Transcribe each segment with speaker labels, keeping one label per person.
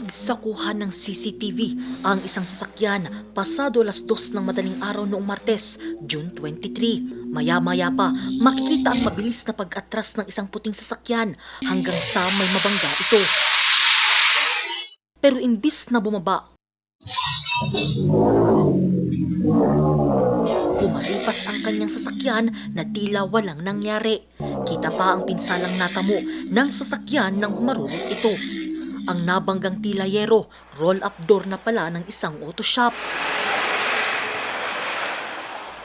Speaker 1: Nanig sa kuha ng CCTV ang isang sasakyan pasado alas 2 ng madaling araw noong Martes, June 23. Maya-maya pa, makikita ang mabilis na pag-atras ng isang puting sasakyan hanggang sa may mabangga ito. Pero imbis na bumaba, pumalipas ang kanyang sasakyan na tila walang nangyari. Kita pa ang pinsalang natamo ng sasakyan nang humarurot ito. Ang nabanggang tila yero, roll-up door na pala ng isang auto shop.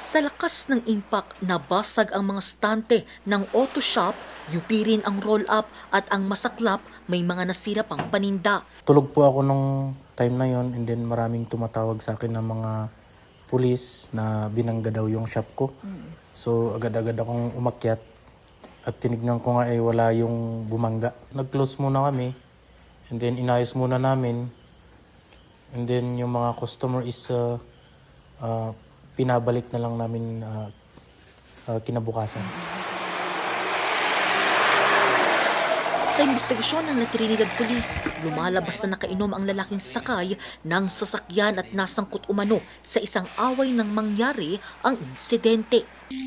Speaker 1: Sa lakas ng impact, nabasag ang mga stante ng auto shop, yupi rin ang roll-up at ang masaklap may mga nasira pang paninda.
Speaker 2: Tulog po ako nung time na yon, and then maraming tumatawag sa akin ng mga pulis na binangga daw yung shop ko. So agad-agad akong umakyat at tinignan ko nga wala yung bumangga. Nag-close muna kami and then inayos muna namin. And then yung mga customer is pinabalik na lang namin kinabukasan.
Speaker 1: Sa investigasyon ng La Trinidad Police, lumalabas na nakainom ang lalaking sakay ng sasakyan at nasangkot umano sa isang away nang mangyari ang insidente.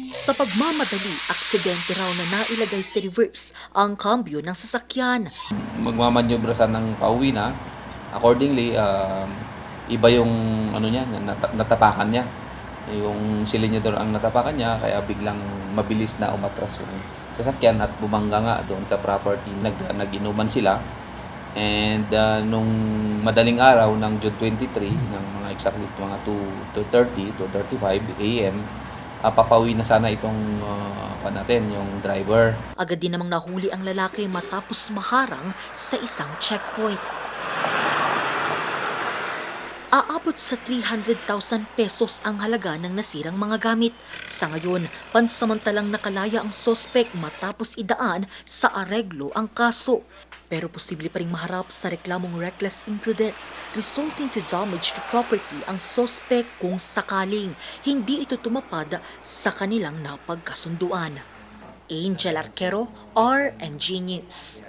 Speaker 1: Sa pagmamadali, aksidente raw na nailagay sa reverse ang kambyo ng sasakyan.
Speaker 3: Magmamanyobra sana ng pauwi na. Accordingly, iba yung natapakan niya. Yung silinyador ang natapakan niya, kaya biglang mabilis na umatras yung sasakyan at bumangga nga doon sa property. Nag-inuman sila. And nung madaling araw ng June 23, ng mga exactly mga 2:35 a.m., papawi na sana itong yung driver.
Speaker 1: Agad din namang nahuli ang lalaki matapos maharang sa isang checkpoint. Aabot sa 300,000 pesos ang halaga ng nasirang mga gamit. Sa ngayon, pansamantalang nakalaya ang sospek matapos idaan sa areglo ang kaso. Pero posible pa rin maharap sa reklamong reckless imprudence resulting to damage to property ang sospek kung sakaling hindi ito tumapad sa kanilang napagkasunduan. Angel Arquero, RNG News.